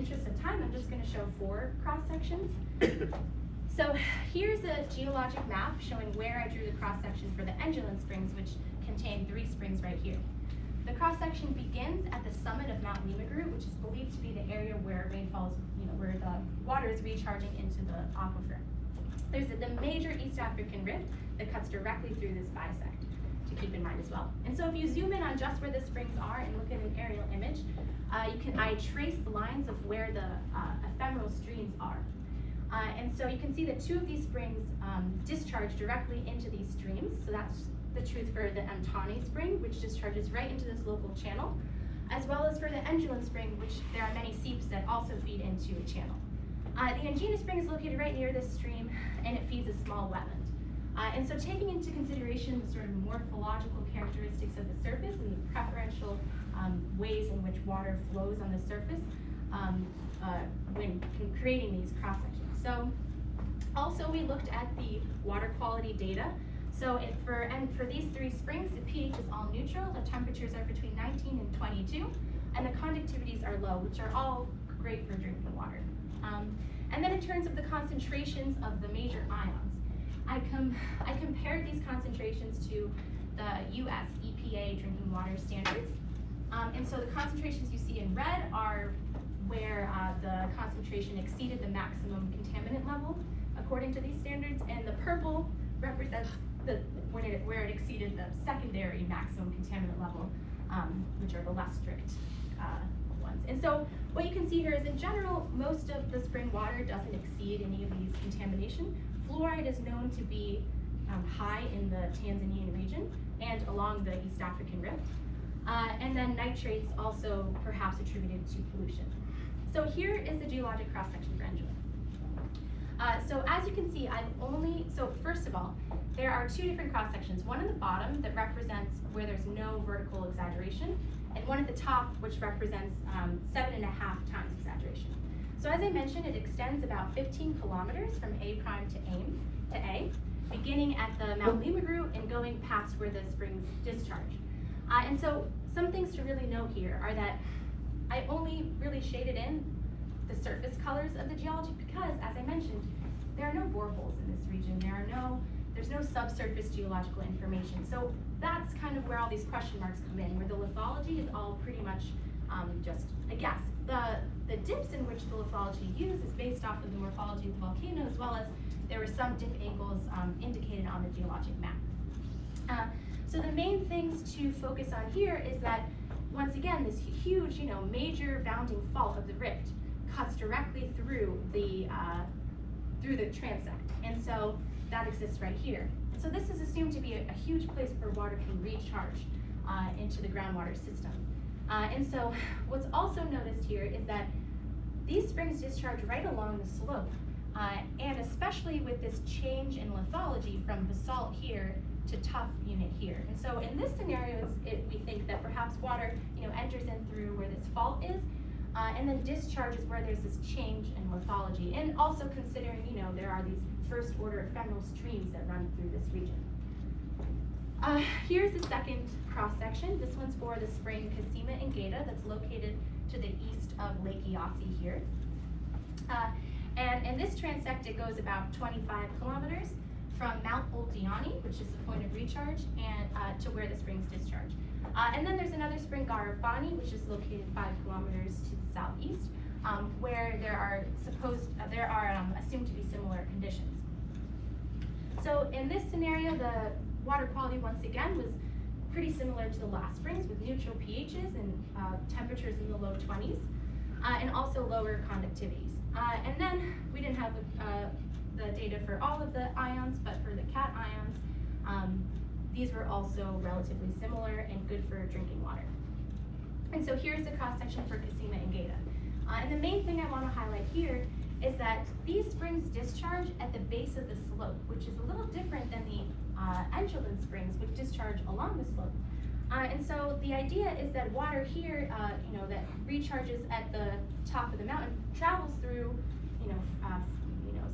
interest of time, I'm just going to show 4 cross sections. So here's a geologic map showing where I drew the cross section for the Engelin Springs, which contain 3 springs right here. The cross section begins at the summit of Mount Limagru, which is believed to be the area where rainfalls, where the water is recharging into the aquifer. There's the major East African rift that cuts directly through this bisect, to keep in mind as well. And so if you zoom in on just where the springs are and look at an aerial image, I trace the lines of where the ephemeral streams are. And so you can see that 2 of these springs discharge directly into these streams. So that's the truth for the Mtoni spring, which discharges right into this local channel, as well as for the Engelin spring, which there are many seeps that also feed into a channel. The Angina spring is located right near this stream, and it feeds a small wetland. And so taking into consideration the sort of morphological characteristics of the surface and the preferential ways in which water flows on the surface when creating these cross sections. So also we looked at the water quality data. So for these 3 springs, the pH is all neutral, the temperatures are between 19 and 22, and the conductivities are low, which are all great for drinking water. And then in terms of the concentrations of the major ions, I compared these concentrations to the US EPA drinking water standards. And so the concentrations you see in red are where the concentration exceeded the maximum contaminant level according to these standards, and the purple represents where it exceeded the secondary maximum contaminant level, which are the less strict ones. And so what you can see here is, in general, most of the spring water doesn't exceed any of these contamination. Fluoride is known to be high in the Tanzanian region and along the East African rift. And then nitrates also perhaps attributed to pollution. So here is the geologic cross-section for Engelin. So as you can see, so first of all, there are 2 different cross sections. One at the bottom that represents where there's no vertical exaggeration, and one at the top which represents 7.5 times exaggeration. So as I mentioned, it extends about 15 kilometers from A prime to A, beginning at the Mount Limagru and going past where the springs discharge. And so some things to really note here are that I only really shaded in the surface colors of the geology because, as I mentioned, there are no boreholes in this region. There's no subsurface geological information. So that's kind of where all these question marks come in, where the lithology is all pretty much just a guess. The dips in which the lithology used is based off of the morphology of the volcano, as well as there were some dip angles indicated on the geologic map. So the main things to focus on here is that, once again, this huge, major bounding fault of the rift cuts directly through the transect, and so that exists right here. So this is assumed to be a huge place where water can recharge into the groundwater system. And so what's also noticed here is that these springs discharge right along the slope, and especially with this change in lithology from basalt here to tuff unit here. And so in this scenario, we think that perhaps water enters in through where this fault is, and then discharges where there's this change in lithology. And also considering, there are these first order ephemeral streams that run through this region. Here's the second cross section. This one's for the spring Kasima Ngeta that's located to the east of Lake Eyasi here. And in this transect, it goes about 25 kilometers from Mount Oldiani, which is the point of recharge, and to where the springs discharge. And then there's another spring, Garabani, which is located 5 kilometers to the southeast, where there are assumed to be similar conditions. So in this scenario, the water quality once again was pretty similar to the last springs, with neutral pHs and temperatures in the low 20s, and also lower conductivities. And then we didn't have the data for all of the ions, but for the cat ions, these were also relatively similar and good for drinking water. And so here's the cross-section for Kasima Ngeta. And the main thing I want to highlight here is that these springs discharge at the base of the slope, which is a little different than the Engelin springs, which discharge along the slope. And so the idea is that water here, that recharges at the top of the mountain, travels through,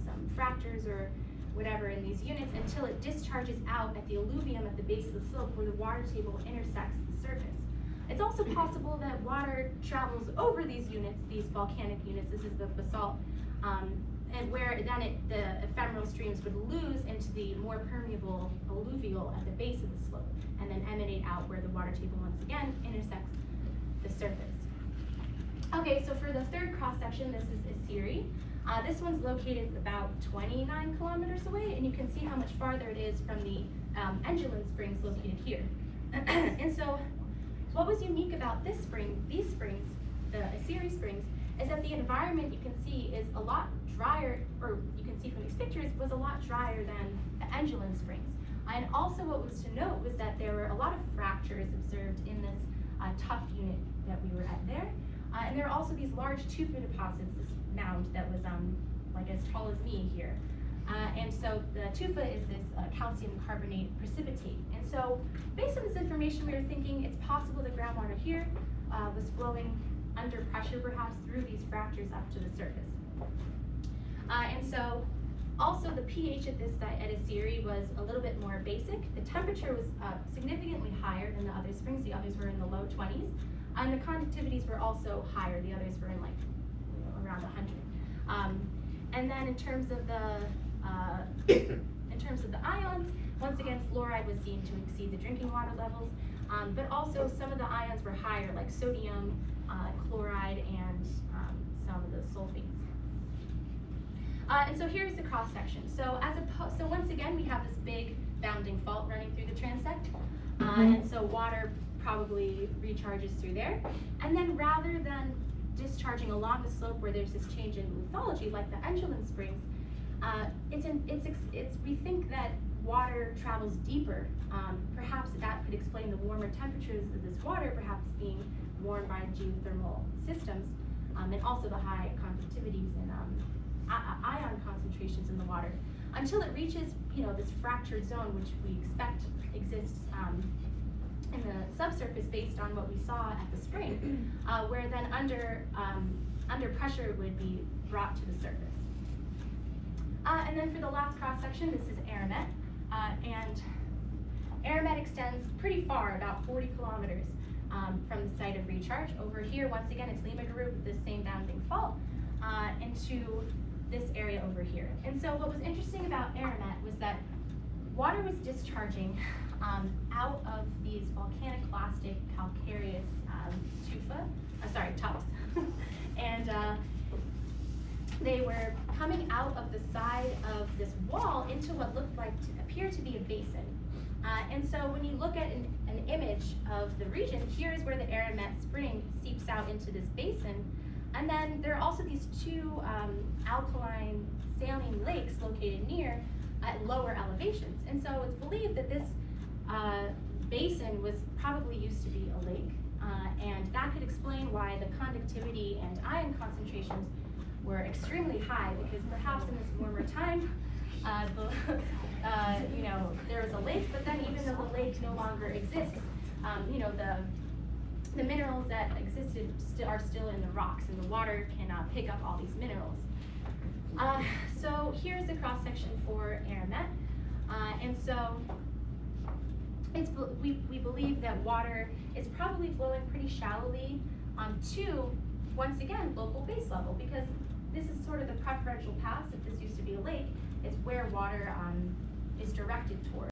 some fractures or whatever in these units until it discharges out at the alluvium at the base of the slope, where the water table intersects the surface. It's also possible that water travels over these units, these volcanic units. This is the basalt, and where then the ephemeral streams would lose into the more permeable alluvial at the base of the slope, and then emanate out where the water table once again intersects the surface. Okay, so for the third cross section, this is Asiri. This one's located about 29 kilometers away, and you can see how much farther it is from the Engelin Springs located here. And so, what was unique about these springs, the Asiri Springs, is that the environment you can see is a lot drier, or you can see from these pictures, was a lot drier than the Engelin Springs. And also what was to note was that there were a lot of fractures observed in this tuff unit that we were at there. And there are also these large tufa deposits, this mound that was like as tall as me here. And so the tufa is this calcium carbonate precipitate. And so based on this information, we were thinking it's possible the groundwater here was flowing under pressure perhaps through these fractures up to the surface. And so also the pH at this site at Asiri was a little bit more basic. The temperature was significantly higher than the other springs. The others were in the low 20s. And the conductivities were also higher. The others were in like, around 100. And then in terms of the ions, once again, fluoride was seen to exceed the drinking water levels, but also some of the ions were higher, like sodium, chloride, and some of the sulfates. And so here's the cross section. So so once again, we have this big bounding fault running through the transect, and so water probably recharges through there. And then rather than discharging along the slope where there's this change in lithology, like the Engelin Springs, we think that water travels deeper. Perhaps that could explain the warmer temperatures of this water, perhaps being warmed by geothermal systems, and also the high conductivities and ion concentrations in the water, until it reaches, this fractured zone, which we expect exists in the subsurface based on what we saw at the spring, where then under pressure it would be brought to the surface. And then for the last cross section, this is Aramet, and Aramet extends pretty far, about 40 kilometers from the site of recharge. Over here, once again, it's Lima Group with the same bounding fault, into this area over here. And so what was interesting about Aramet was that water was discharging out of these volcaniclastic calcareous tuffs. And they were coming out of the side of this wall into what looked like appeared to be a basin. And so when you look at an image of the region, here's where the Aramet Spring seeps out into this basin. And then there are also these two alkaline saline lakes located near at lower elevations. And so it's believed that this basin was probably used to be a lake. And that could explain why the conductivity and ion concentrations were extremely high, because perhaps in this warmer time, there was a lake, but then even though the lake no longer exists, the minerals that existed are still in the rocks, and the water cannot pick up all these minerals. So here's the cross section for Aramet, and so we believe that water is probably flowing pretty shallowly to, once again, local base level, because this is sort of the preferential path. If this used to be a lake, it's where water is directed toward.